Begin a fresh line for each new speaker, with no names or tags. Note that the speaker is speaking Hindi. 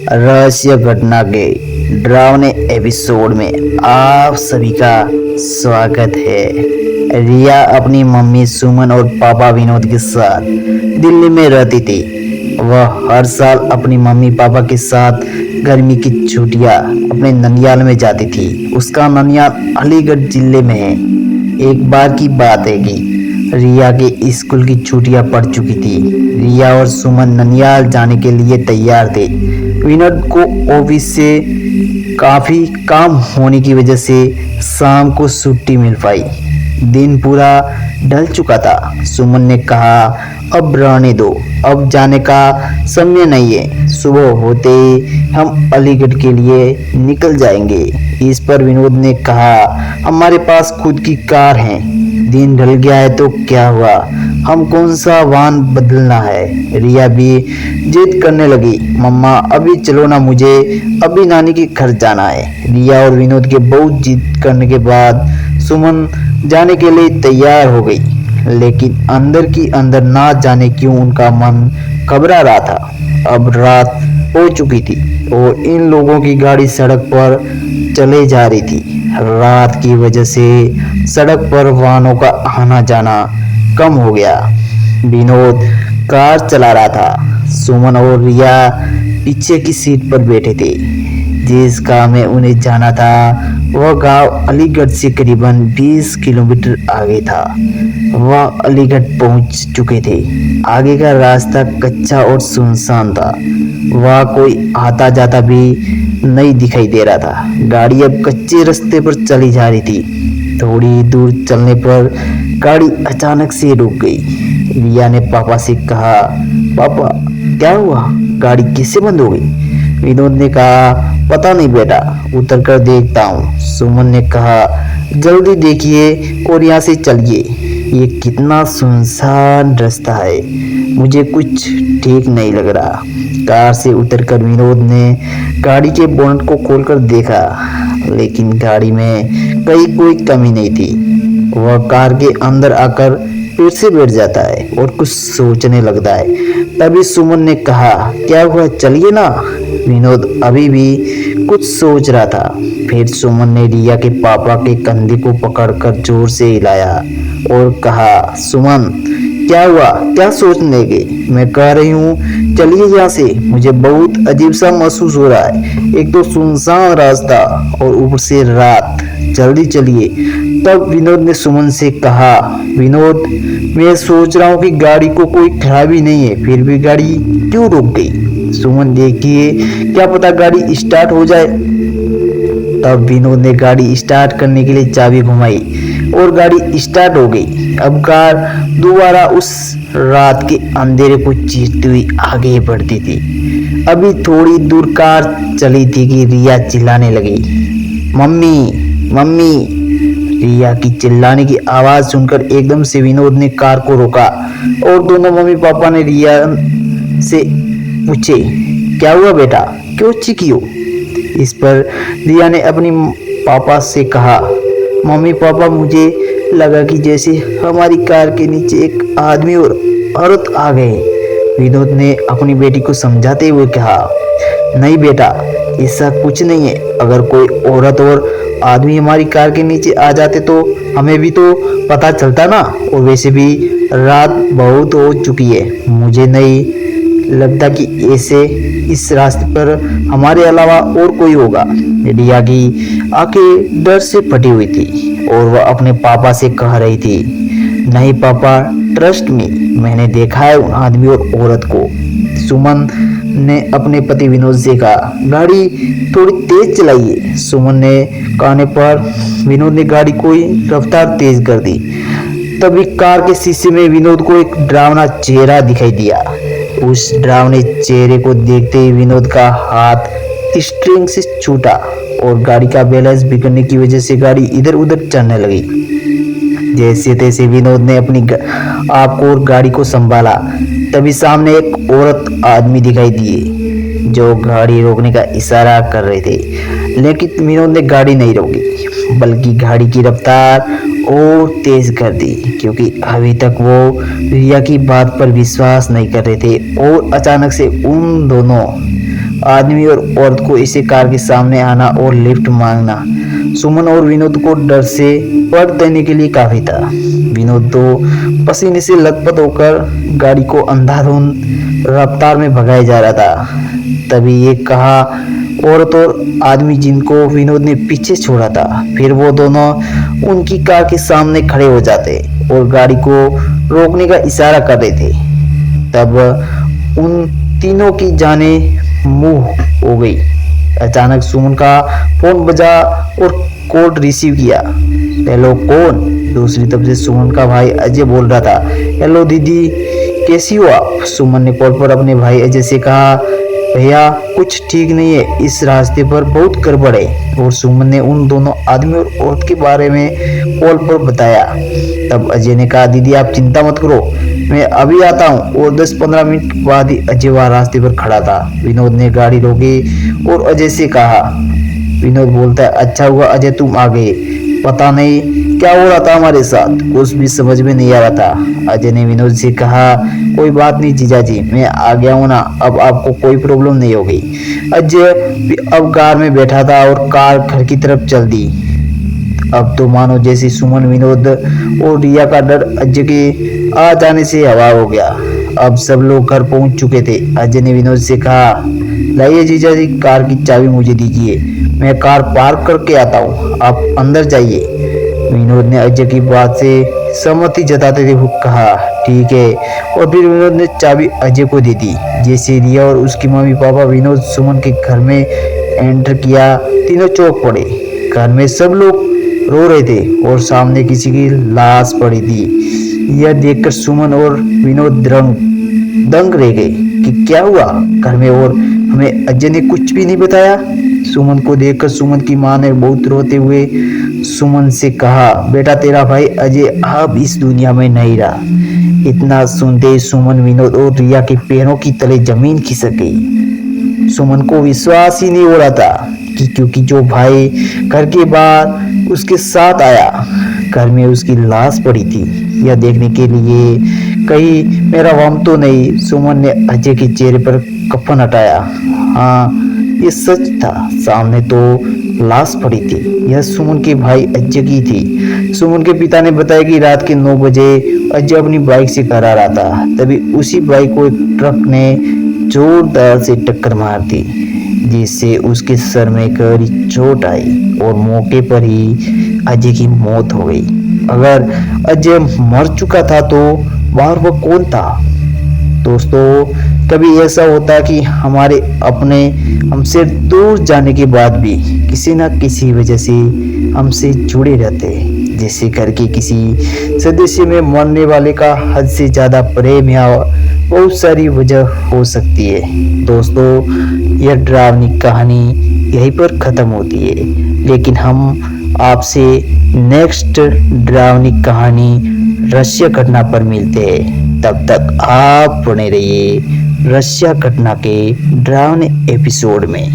रहस्य घटना के डरावने एपिसोड में आप सभी का स्वागत है। रिया अपनी मम्मी सुमन और पापा विनोद के साथ दिल्ली में रहती थी। वह हर साल अपनी मम्मी पापा के साथ गर्मी की छुट्टियां अपने ननियाल में जाती थी। उसका ननियाल अलीगढ़ जिले में है। एक बार की बात है कि रिया के स्कूल की छुट्टियां पड़ चुकी थी। रिया और सुमन ननियाल जाने के लिए तैयार थे। विनोद को ऑफिस से काफी काम होने की वजह से शाम को छुट्टी मिल पाई। दिन पूरा ढल चुका था। सुमन ने कहा, अब रहने दो, अब जाने का समय नहीं है। सुबह होते ही हम अलीगढ़ के लिए निकल जाएंगे। इस पर विनोद ने कहा, हमारे पास खुद की कार है। दिन ढल गया है तो क्या हुआ, हम कौन सा वाहन बदलना है। रिया भी जिद करने लगी, मम्मा अभी चलो ना, मुझे अभी नानी के घर जाना है। रिया और विनोद के बहुत जिद करने के बाद सुमन जाने के लिए तैयार हो गई, लेकिन अंदर की अंदर ना जाने क्यों उनका मन घबरा रहा था। अब रात हो चुकी थी और इन लोगों की गाड़ी सड़क पर चले जा रही थी। रात की वजह से सड़क पर वाहनों का आना जाना कम हो गया। विनोद कार चला रहा था। सुमन और रिया पीछे की सीट पर बैठे थे। जिस गांव में उन्हें जाना था वह गांव अलीगढ़ से करीबन 20 किलोमीटर आगे था। वह अलीगढ़ पहुंच चुके थे। आगे का रास्ता कच्चा और सुनसान था। वह कोई आता जाता भी नहीं दिखाई दे रहा था। गाड़ी अब कच्चे रास्ते पर चली जा रही थी। थोड़ी दूर चलने पर गाड़ी अचानक से रुक गई। रिया ने पापा से कहा, पापा क्या हुआ, गाड़ी कैसे बंद हो गई। विनोद ने कहा, पता नहीं बेटा, उतर कर देखता हूँ। सुमन ने कहा, जल्दी देखिए और यहाँ से चलिए, ये कितना सुनसान रास्ता है, मुझे कुछ ठीक नहीं लग रहा। कार से उतरकर विनोद ने गाड़ी के बोनट को खोलकर देखा, लेकिन गाड़ी में कहीं कोई कमी नहीं थी। वह कार के अंदर आकर फिर से बैठ जाता है और कुछ सोचने लगता है। तभी सुमन ने कहा, क्या हुआ, चलिए ना। विनोद अभी भी कुछ सोच रहा था। फिर सुमन ने रिया के पापा के कंधे को पकड़कर जोर से हिलाया और कहा, सुमन क्या हुआ, क्या सोचने लगे, मैं कह रही हूँ चलिए यहाँ से, मुझे बहुत अजीब सा महसूस हो रहा है। एक तो सुनसान रास्ता और ऊपर से रात, जल्दी चलिए। तब विनोद ने सुमन से कहा, विनोद मैं सोच रहा हूँ कि गाड़ी को कोई खराबी नहीं है, फिर भी गाड़ी क्यों रुक गई। सुमन देखिए, क्या पता गाड़ी स्टार्ट हो जाए। तब विनोद ने गाड़ी स्टार्ट करने के लिए चाबी घुमाई और गाड़ी स्टार्ट हो गई। अब कार दोबारा उस रात के अंधेरे को चीरती हुई आगे बढ़ती थी। अभी थोड़ी दूर कार चली थी कि रिया चिल्लाने लगी, मम्मी मम्मी। रिया की चिल्लाने की आवाज सुनकर एकदम से विनोद ने कार को रोका और दोनों मम्मी पापा ने रिया से पूछे, क्या हुआ बेटा, क्यों चीखी हो। इस पर रिया ने अपनी पापा से कहा, मम्मी पापा मुझे लगा कि जैसे हमारी कार के नीचे एक आदमी और औरत आ गए। विनोद ने अपनी बेटी को समझाते हुए कहा, नहीं बेटा, ऐसा कुछ नहीं है। अगर कोई औरत और आदमी हमारी कार के नीचे आ जाते तो हमें भी तो पता चलता ना, और वैसे भी रात बहुत हो चुकी है। मुझे नहीं लगता कि ऐसे इस रास्ते पर हमारे अलावा और कोई होगा। रिया की आंखें डर से फटी हुई थी और वह अपने पापा से कह रही थी, नहीं पापा, ट्रस्ट मी, मैंने देखा है उन आदमी और औरत को। सुमन ने अपने पति विनोद से कहा, गाड़ी थोड़ी तेज चलाइए। सुमन ने कहने पर विनोद ने गाड़ी को रफ्तार तेज कर दी। तभी कार के शीशे में विनोद को एक डरावना चेहरा दिखाई दिया। उस डरावने चेहरे को देखते ही विनोद का हाथ स्टीयरिंग से छूटा और गाड़ी का बैलेंस बिगड़ने की वजह से गाड़ी इधर उधर चलने लगी। जैसे तैसे विनोद ने अपनी आप को और गाड़ी को संभाला। तभी सामने एक औरत आदमी दिखाई दिए जो गाड़ी रोकने का इशारा कर रहे थे, लेकिन विनोद ने गाड़ी नहीं रोकी बल्कि गाड़ी की रफ्तार और तेज कर दी, क्योंकि अभी तक वो रिया की बात पर विश्वास नहीं कर रहे थे। और अचानक से उन दोनों आदमी और औरत को इसे कार के सामने आना और लिफ्ट मांगना सुमन और विनोद को डर से पट देने के लिए काफी था। विनोद तो पसीने से लथपथ होकर गाड़ी को अंधाधुंध रफ्तार में भगाया जा रहा था। तभी ये कहा औरत और आदमी जिनको विनोद ने पीछे छोड़ा था, फिर वो दोनों उनकी कार के सामने खड़े हो जाते और गाड़ी को रोकने का इशारा कर रहे थे। तब उन तीनों की जानें मुंह हो गई। अचानक सुमन का फोन बजा और कॉल रिसीव किया। हेलो कौन? दूसरी तरफ से सुमन का भाई अजय बोल रहा था। हेलो दीदी, कैसी हो आप? सुमन ने कॉल पर अपने भाई अजय से कहा, भैया कुछ ठीक नहीं है, इस रास्ते पर बहुत गड़बड़ है। और सुमन ने उन दोनों आदमी और औरत के बारे में कॉल पर बताया। तब अजय ने कहा, दीदी आप चिंता मत करो, मैं अभी आता हूँ। और 10-15 मिनट बाद ही अजय वहाँ रास्ते पर खड़ा था। विनोद ने गाड़ी रोकी और अजय से कहा। विनोद बोलता है, अच्छा हुआ अजय तुम आ गए, पता नहीं क्या हो रहा था हमारे साथ, कुछ भी समझ में नहीं आ रहा था। अजय ने विनोद से कहा, कोई बात नहीं जीजाजी, मैं आ गया हूँ ना, अब आपको कोई प्रॉब्लम नहीं होगी। अजय भी अब कार में बैठा था और कार घर की तरफ चल दी। अब तो मानो जैसे सुमन, विनोद और रिया का डर अजय के आ जाने से हवा हो गया। अब सब लोग घर पहुंच चुके थे। अजय ने विनोद से कहा, लाइए जीजाजी कार की चाबी मुझे दीजिए, मैं कार पार्क करके आता हूँ, आप अंदर जाइए। विनोद ने अजय की बात से सहमति जताते हुए कहा, ठीक है। और फिर विनोद ने चाबी अजय को दे दी। जैसे रिया और उसकी मम्मी पापा विनोद सुमन के घर में एंटर किया, तीनों चौंक पड़े। घर में सब लोग रो रहे थे और सामने किसी की लाश पड़ी थी। यह देखकर सुमन और विनोद दंग रह गए कि क्या हुआ घर में, और हमें अजय ने कुछ भी नहीं बताया। सुमन को देखकर सुमन की मां ने बहुत रोते हुए सुमन से कहा, बेटा तेरा भाई अजय अब इस दुनिया में नहीं रहा। इतना सुनते ही सुमन, विनोद और रिया के पैरों की तले जमीन खिसक गई। सुमन को विश्वास ही नहीं हो रहा था कि क्योंकि जो भाई घर के बाहर उसके साथ आया, घर में उसकी लाश पड़ी थी। यह देखने के लिए कहीं मेरा वहम तो नहीं। सुमन ने अजय के चेहरे पर कफन हटाया। हाँ ये सच था, सामने तो लाश पड़ी थी। यह सुमन के भाई अजय की थी। सुमन के पिता ने बताया कि रात के 9 बजे अजय अपनी बाइक से घर आ रहा था। तभी उसी बाइक को एक ट्रक ने जोरदार से टक्कर मार दी, जिससे उसके सर में गहरी चोट आई और मौके पर ही अजय की मौत हो गई। अगर अजय मर चुका था तो बाहर वह कौन था? दोस्तों कभी ऐसा होता कि हमारे अपने हमसे दूर जाने के बाद भी किसी न किसी वजह से हमसे जुड़े रहते, जैसे घर के किसी सदस्य में मरने वाले का हद से ज्यादा प्रेम या बहुत सारी वजह हो सकती है। दोस्तों यह डरावनी कहानी यहीं पर खत्म होती है, लेकिन हम आपसे नेक्स्ट डरावनी कहानी रशिया घटना पर मिलते हैं। तब तक आप बने रहिए रशिया घटना के डरावने एपिसोड में।